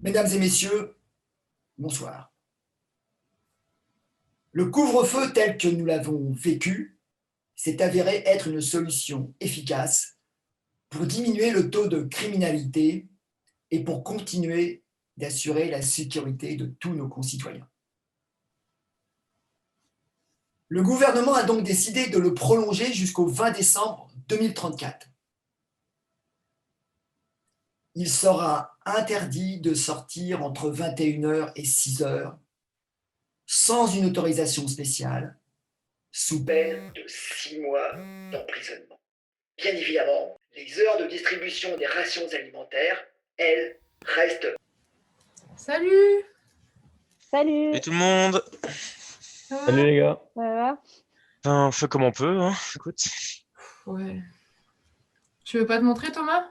Mesdames et messieurs, bonsoir. Le couvre-feu tel que nous l'avons vécu s'est avéré être une solution efficace pour diminuer le taux de criminalité et pour continuer d'assurer la sécurité de tous nos concitoyens. Le gouvernement a donc décidé de le prolonger jusqu'au 20 décembre 2034. Il sera interdit de sortir entre 21h et 6h sans une autorisation spéciale, sous peine de 6 mois d'emprisonnement. Bien évidemment, les heures de distribution des rations alimentaires, elles, restent. Salut! Salut! Et tout le monde, Ça va? Salut les gars. Ça va? on fait comme on peut, hein. Écoute. Ouais. Tu veux pas te montrer, Thomas?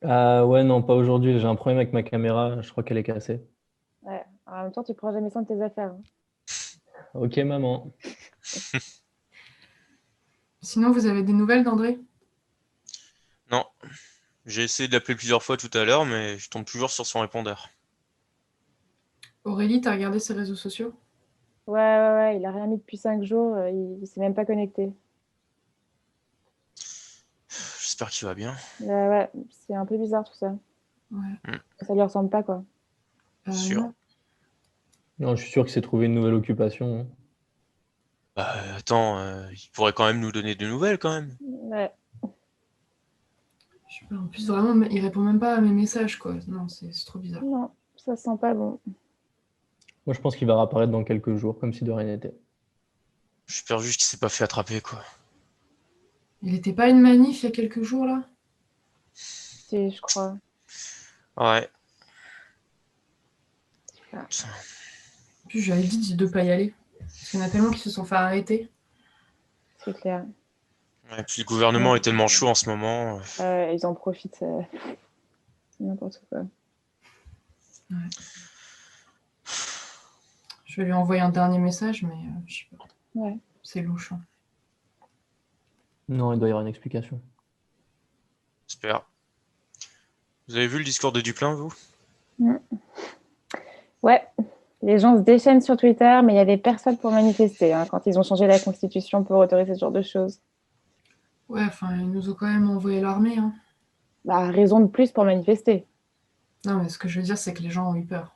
Ouais, non, pas aujourd'hui. J'ai un problème avec ma caméra. Je crois qu'elle est cassée. Ouais. En même temps, tu prends jamais soin de tes affaires. Hein. Ok, maman. Sinon, vous avez des nouvelles d'André? Non, j'ai essayé de l'appeler plusieurs fois tout à l'heure, mais je tombe toujours sur son répondeur. Aurélie, t'as regardé ses réseaux sociaux? Ouais, il a rien mis depuis 5 jours. Il s'est même pas connecté. J'espère qu'il va bien. Ouais, c'est un peu bizarre tout ça. Ouais. Ça lui ressemble pas, quoi. Sûr. Non. Non, je suis sûr qu'il s'est trouvé une nouvelle occupation. Bah attends, il pourrait quand même nous donner de nouvelles quand même. Ouais. Je sais pas, en plus, vraiment, il répond même pas à mes messages, quoi. Non, c'est trop bizarre. Non, ça sent pas bon. Moi, je pense qu'il va réapparaître dans quelques jours, comme si de rien n'était. J'espère juste qu'il s'est pas fait attraper, quoi. Il était pas à une manif il y a quelques jours, là? Si, je crois. Ouais. Ah. Putain. En plus, j'avais dit de pas y aller. Parce qu'il y en a tellement qui se sont fait arrêter. C'est clair. Ouais, puis le gouvernement est tellement chaud en ce moment. Ils en profitent. N'importe quoi. Ouais. Je vais lui envoyer un dernier message, mais je sais pas. Ouais. C'est louche. Hein. Non, il doit y avoir une explication. J'espère. Vous avez vu le discours de Duplain, vous? Ouais. Les gens se déchaînent sur Twitter, mais il y avait personne pour manifester quand ils ont changé la constitution pour autoriser ce genre de choses. Ouais, enfin, ils nous ont quand même envoyé l'armée. Hein. Bah, raison de plus pour manifester. Non, mais ce que je veux dire, c'est que les gens ont eu peur.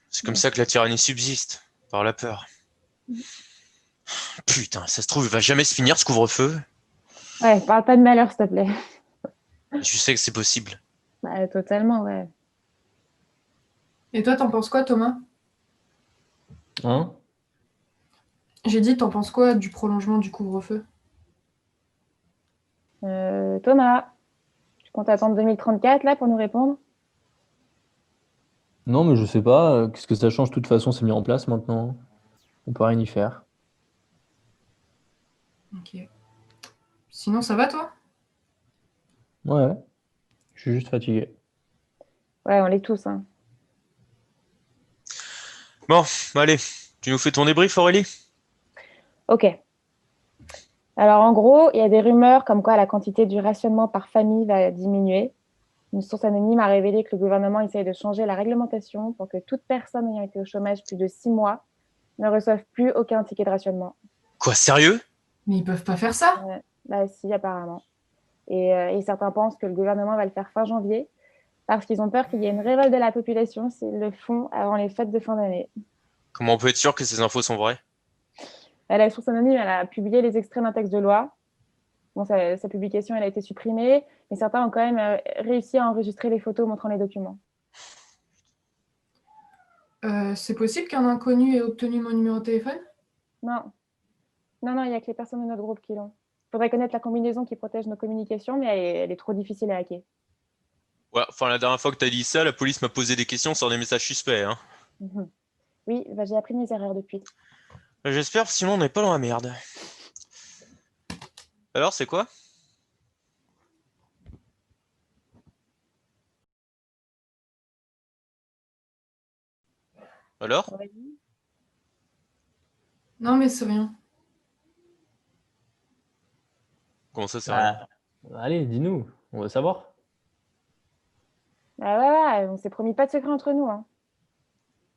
C'est comme ça que la tyrannie subsiste, par la peur. Putain, ça se trouve, il va jamais se finir ce couvre-feu. Ouais, parle pas de malheur, s'il te plaît. Je sais que c'est possible. Bah, totalement, ouais. Et toi, t'en penses quoi, Thomas? Hein? J'ai dit, t'en penses quoi du prolongement du couvre-feu? Thomas, tu comptes attendre 2034 là pour nous répondre? Non, mais je sais pas. Qu'est-ce que ça change? De toute façon, c'est mis en place maintenant. On peut rien y faire. Ok. Sinon, ça va, toi? Ouais. Je suis juste fatigué. Ouais, on l'est tous. Hein. Bon, allez, tu nous fais ton débrief, Aurélie? Ok. Alors en gros, il y a des rumeurs comme quoi la quantité du rationnement par famille va diminuer. Une source anonyme a révélé que le gouvernement essaye de changer la réglementation pour que toute personne ayant été au chômage plus de 6 mois ne reçoive plus aucun ticket de rationnement. Quoi, sérieux? Mais ils peuvent pas faire ça? Bah si, apparemment. Et certains pensent que le gouvernement va le faire fin janvier parce qu'ils ont peur qu'il y ait une révolte de la population s'ils le font avant les fêtes de fin d'année. Comment on peut être sûr que ces infos sont vraies? La source anonyme, elle a publié les extraits d'un texte de loi. Bon, sa publication, elle a été supprimée, mais certains ont quand même réussi à enregistrer les photos montrant les documents. C'est possible qu'un inconnu ait obtenu mon numéro de téléphone? Non, il n'y a que les personnes de notre groupe qui l'ont. Il faudrait connaître la combinaison qui protège nos communications, mais elle est trop difficile à hacker. Ouais, enfin, la dernière fois que t'as dit ça, la police m'a posé des questions sur des messages suspects, hein. Mhm. Oui, bah, j'ai appris mes erreurs depuis. J'espère, sinon on n'est pas dans la merde. Alors, c'est quoi? Alors? Ouais. Non, mais c'est rien. Comment ça, c'est rien? Allez, dis-nous. On veut savoir. Ah ouais, on s'est promis pas de secret entre nous, hein.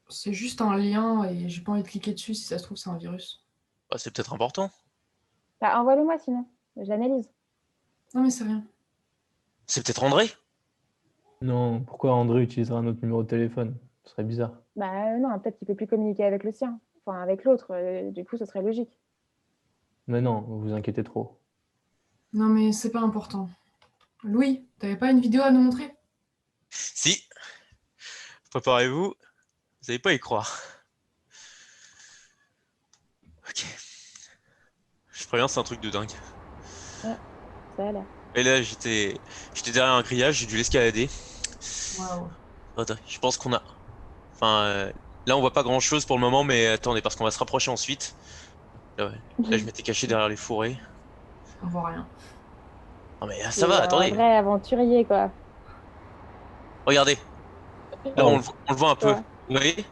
C'est juste un lien et j'ai pas envie de cliquer dessus si ça se trouve c'est un virus. Bah, c'est peut-être important. Bah, envoie-le-moi sinon, je l'analyse. Non mais c'est rien. C'est peut-être André? Non, pourquoi André utiliserait un autre numéro de téléphone? Ce serait bizarre. Bah non, peut-être qu'il peut plus communiquer avec le sien. Enfin, avec l'autre, du coup, ce serait logique. Mais non, vous vous inquiétez trop. Non mais c'est pas important. Louis, t'avais pas une vidéo à nous montrer? Si. Préparez-vous. Vous allez pas y croire. Ok. Je préviens, c'est un truc de dingue. Ça a l'air. Et là, j'étais derrière un grillage, j'ai dû l'escalader. Waouh. Attends, je pense qu'on a... Enfin, là, on voit pas grand-chose pour le moment, mais attendez, parce qu'on va se rapprocher ensuite. Là, ouais. Là, je m'étais caché derrière les fourrés. On voit rien. Non mais ça C'est va, un attendez. vrai aventurier, quoi. Regardez. Là, Oh. on le voit un peu. Quoi? Vous voyez?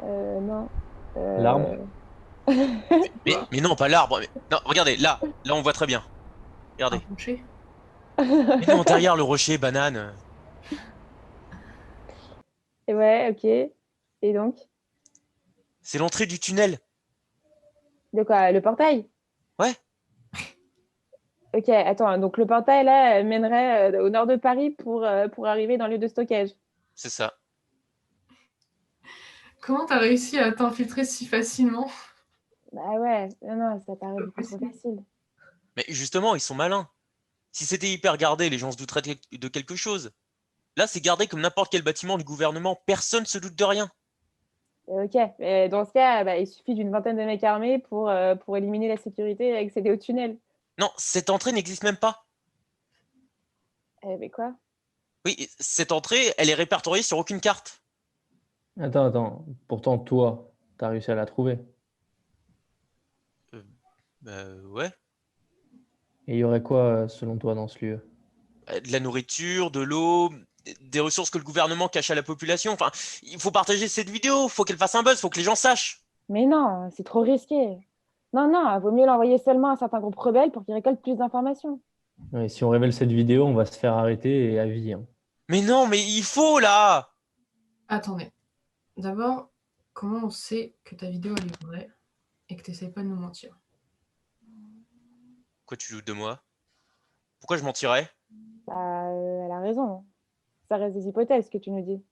Non. L'arbre? Mais non, pas l'arbre. Non, regardez, là, on voit très bien. Regardez. Rapproché. Mais non, derrière le rocher, banane. Et ouais, ok. Et donc? C'est l'entrée du tunnel. De quoi? Le portail? Ouais. Ok, attends, donc le portail, là, mènerait au nord de Paris pour arriver dans le lieu de stockage. C'est ça. Comment t'as réussi à t'infiltrer si facilement? Bah ouais, non, ça paraît Pas beaucoup trop possible. facile. Mais justement, ils sont malins. Si c'était hyper gardé, les gens se douteraient de quelque chose. Là, c'est gardé comme n'importe quel bâtiment du gouvernement. Personne se doute de rien. Ok, mais dans ce cas, bah, il suffit d'une vingtaine de mecs armés pour éliminer la sécurité et accéder au tunnel. Non, cette entrée n'existe même pas. Mais quoi? Oui, cette entrée, elle est répertoriée sur aucune carte. Attends. Pourtant, toi, t'as réussi à la trouver. Ouais. Et il y aurait quoi, selon toi, dans ce lieu? De la nourriture, de l'eau, des ressources que le gouvernement cache à la population. Enfin, il faut partager cette vidéo, faut qu'elle fasse un buzz, faut que les gens sachent. Mais non, c'est trop risqué. Non, vaut mieux l'envoyer seulement à certains groupes rebelles pour qu'ils récoltent plus d'informations. Ouais, si on révèle cette vidéo, on va se faire arrêter et à vie, hein. Mais non, mais il faut là. Attendez. D'abord, comment on sait que ta vidéo elle est vraie et que t'essayes pas de nous mentir? Pourquoi tu doutes de moi? Pourquoi je mentirais? Bah, elle a raison. Ça reste des hypothèses que tu nous dis.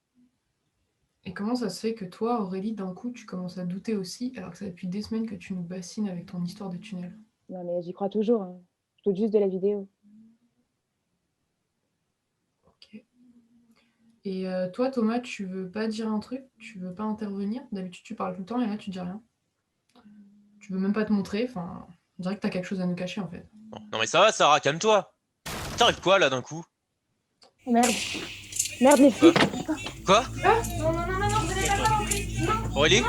Et comment ça se fait que toi, Aurélie, d'un coup, tu commences à douter aussi, alors que ça fait depuis des semaines que tu nous bassines avec ton histoire de tunnel? Non, mais j'y crois toujours, hein. Je doute juste de la vidéo. Ok. Et toi, Thomas, tu veux pas dire un truc? Tu veux pas intervenir? D'habitude, tu parles tout le temps et là, tu dis rien. Tu veux même pas te montrer, enfin, on dirait que t'as quelque chose à nous cacher en fait. Non mais ça va, Sarah, calme-toi. T'arrives quoi là d'un coup? Merde. Merde, les flics. Quoi? Non, vous n'êtes pas rentrer. Non, Aurélie?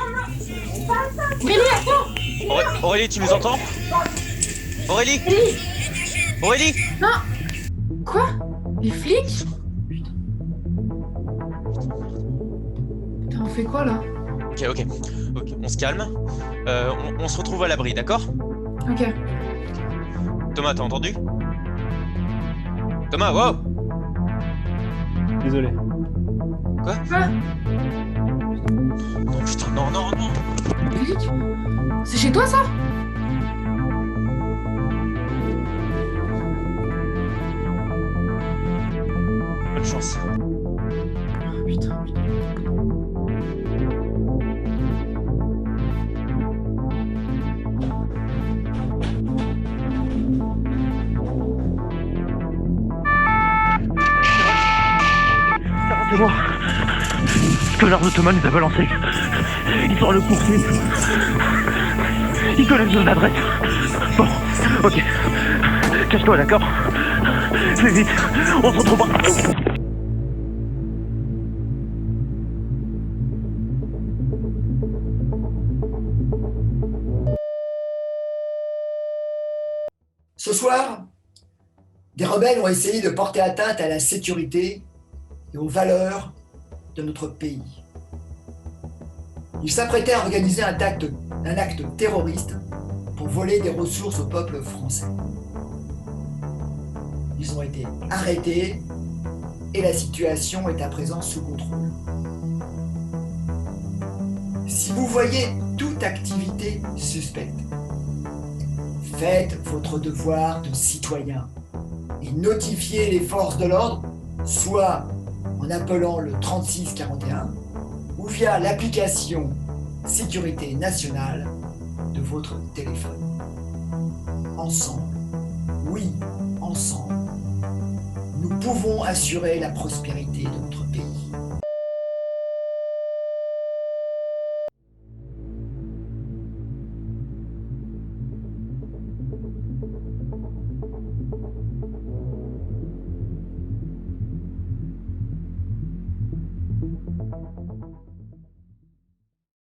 Aurélie, attends! Aurélie, tu nous entends? Aurélie? Aurélie? Quoi? Les flics? Putain, on fait quoi là? Ok, on se calme. On se retrouve à l'abri, d'accord? Ok. Thomas, t'as entendu? Thomas, wow! Désolé. Quoi? Non, putain, non. Les flics? C'est chez toi ça? Bonne chance. Oh, putain. C'est moi. Connard de Thomas nous a balancé. Ils sont à le poursuivre. Ils connaissent nos adresses. Bon, ok. Cache-toi, d'accord? Fais vite, on se retrouvera. Ce soir, des rebelles ont essayé de porter atteinte à la sécurité et aux valeurs de notre pays. Ils s'apprêtaient à organiser un acte terroriste pour voler des ressources au peuple français. Ils ont été arrêtés et la situation est à présent sous contrôle. Si vous voyez toute activité suspecte, faites votre devoir de citoyen et notifiez les forces de l'ordre, soit en appelant le 3641 ou via l'application Sécurité nationale de votre téléphone. Ensemble, oui, ensemble, nous pouvons assurer la prospérité de notre pays.